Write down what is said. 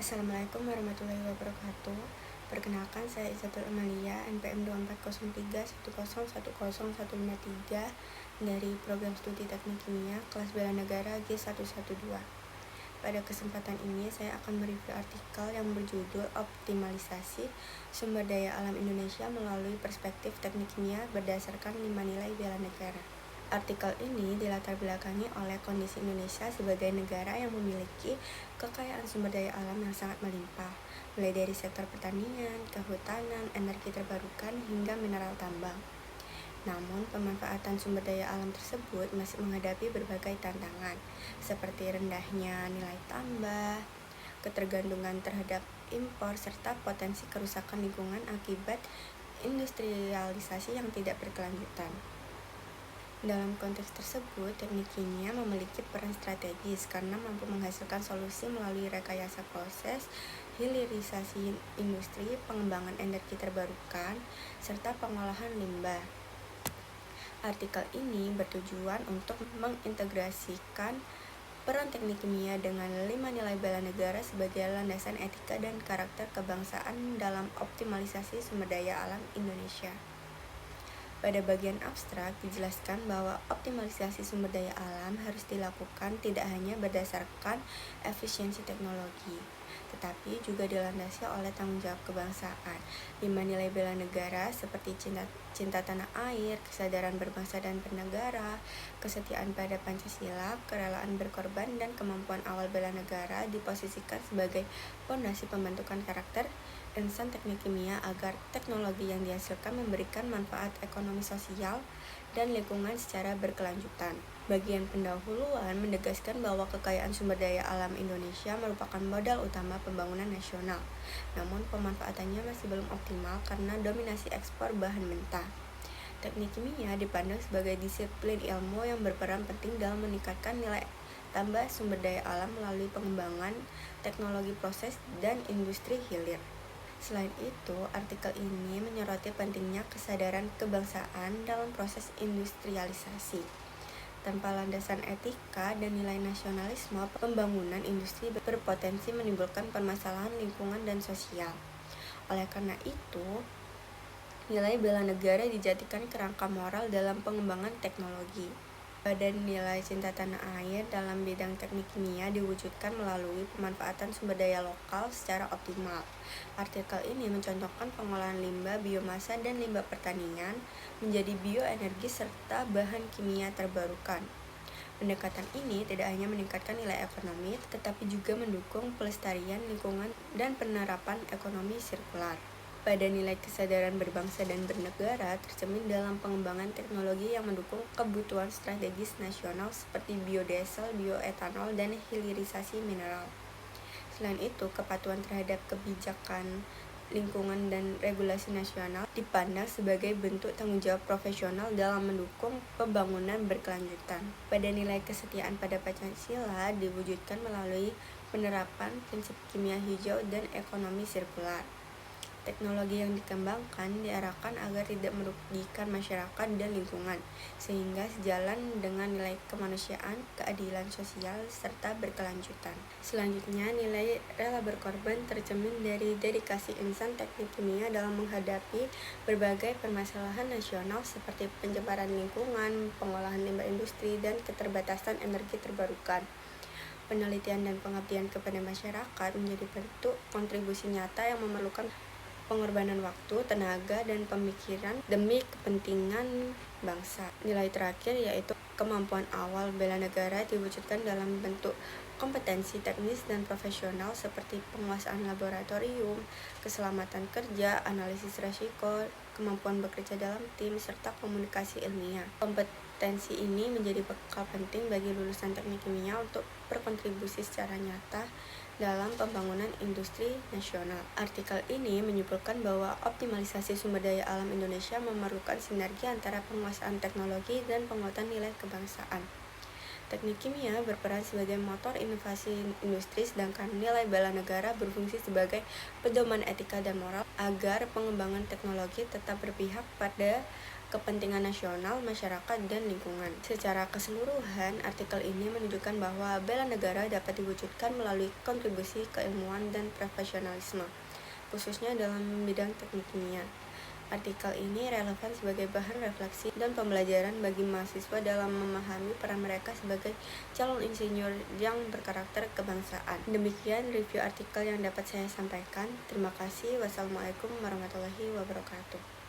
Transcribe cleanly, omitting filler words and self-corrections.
Assalamualaikum warahmatullahi wabarakatuh. Perkenalkan, saya Izzatul Amalia, NPM 240310101053 dari Program Studi Teknik Kimia Kelas Bela Negara G112. Pada kesempatan ini, saya akan mereview artikel yang berjudul Optimalisasi Sumber Daya Alam Indonesia melalui Perspektif Teknik Kimia berdasarkan 5 nilai bela negara. Artikel ini dilatar belakangi oleh kondisi Indonesia sebagai negara yang memiliki kekayaan sumber daya alam yang sangat melimpah, mulai dari sektor pertanian, kehutanan, energi terbarukan, hingga mineral tambang. Namun, pemanfaatan sumber daya alam tersebut masih menghadapi berbagai tantangan, seperti rendahnya nilai tambah, ketergantungan terhadap impor, serta potensi kerusakan lingkungan akibat industrialisasi yang tidak berkelanjutan. Dalam konteks tersebut, teknik kimia memiliki peran strategis karena mampu menghasilkan solusi melalui rekayasa proses, hilirisasi industri, pengembangan energi terbarukan, serta pengolahan limbah. Artikel ini bertujuan untuk mengintegrasikan peran teknik kimia dengan 5 nilai bela negara sebagai landasan etika dan karakter kebangsaan dalam optimalisasi sumber daya alam Indonesia. Pada bagian abstrak, dijelaskan bahwa optimalisasi sumber daya alam harus dilakukan tidak hanya berdasarkan efisiensi teknologi, tetapi juga dilandasi oleh tanggung jawab kebangsaan. 5 nilai bela negara seperti cinta tanah air, kesadaran berbangsa dan bernegara, kesetiaan pada Pancasila, kerelaan berkorban, dan kemampuan awal bela negara diposisikan sebagai fondasi pembentukan karakter insan teknik kimia agar teknologi yang dihasilkan memberikan manfaat ekonomi sosial dan lingkungan secara berkelanjutan. Bagian pendahuluan menegaskan bahwa kekayaan sumber daya alam Indonesia merupakan modal utama pembangunan nasional. Namun pemanfaatannya masih belum optimal karena dominasi ekspor bahan mentah. Teknik kimia dipandang sebagai disiplin ilmu yang berperan penting dalam meningkatkan nilai tambah sumber daya alam melalui pengembangan teknologi proses dan industri hilir. Selain itu, artikel ini menyoroti pentingnya kesadaran kebangsaan dalam proses industrialisasi. Tanpa landasan etika dan nilai nasionalisme, pembangunan industri berpotensi menimbulkan permasalahan lingkungan dan sosial. Oleh karena itu, nilai bela negara dijadikan kerangka moral dalam pengembangan teknologi. Badan nilai cinta tanah air dalam bidang teknik kimia diwujudkan melalui pemanfaatan sumber daya lokal secara optimal. Artikel ini mencontohkan pengolahan limbah biomasa dan limbah pertanian menjadi bioenergi serta bahan kimia terbarukan. Pendekatan ini tidak hanya meningkatkan nilai ekonomi, tetapi juga mendukung pelestarian lingkungan dan penerapan ekonomi sirkular. Pada nilai kesadaran berbangsa dan bernegara tercermin dalam pengembangan teknologi yang mendukung kebutuhan strategis nasional seperti biodiesel, bioetanol, dan hilirisasi mineral. Selain itu, kepatuhan terhadap kebijakan lingkungan dan regulasi nasional dipandang sebagai bentuk tanggung jawab profesional dalam mendukung pembangunan berkelanjutan. Pada nilai kesetiaan pada Pancasila diwujudkan melalui penerapan prinsip kimia hijau dan ekonomi sirkular. Teknologi yang dikembangkan diarahkan agar tidak merugikan masyarakat dan lingkungan, sehingga sejalan dengan nilai kemanusiaan, keadilan sosial, serta berkelanjutan. Selanjutnya, nilai rela berkorban tercermin dari dedikasi insan teknik kimia dalam menghadapi berbagai permasalahan nasional seperti pencemaran lingkungan, pengolahan limbah industri, dan keterbatasan energi terbarukan. Penelitian dan pengabdian kepada masyarakat menjadi bentuk kontribusi nyata yang memerlukan pengorbanan waktu, tenaga, dan pemikiran demi kepentingan bangsa. Nilai terakhir yaitu kemampuan awal bela negara diwujudkan dalam bentuk kompetensi teknis dan profesional seperti penguasaan laboratorium, keselamatan kerja, analisis risiko, kemampuan bekerja dalam tim, serta komunikasi ilmiah. Kompetensi ini menjadi bekal penting bagi lulusan teknik kimia untuk berkontribusi secara nyata dalam pembangunan industri nasional. Artikel ini menyimpulkan bahwa optimalisasi sumber daya alam Indonesia memerlukan sinergi antara penguasaan teknologi dan penguatan nilai kebangsaan. Teknik kimia berperan sebagai motor inovasi industri, sedangkan nilai bela negara berfungsi sebagai pedoman etika dan moral agar pengembangan teknologi tetap berpihak pada kepentingan nasional, masyarakat, dan lingkungan. Secara keseluruhan, artikel ini menunjukkan bahwa bela negara dapat diwujudkan melalui kontribusi keilmuan dan profesionalisme, khususnya dalam bidang teknik kimia. Artikel ini relevan sebagai bahan refleksi dan pembelajaran bagi mahasiswa dalam memahami peran mereka sebagai calon insinyur yang berkarakter kebangsaan. Demikian review artikel yang dapat saya sampaikan. Terima kasih. Wassalamualaikum warahmatullahi wabarakatuh.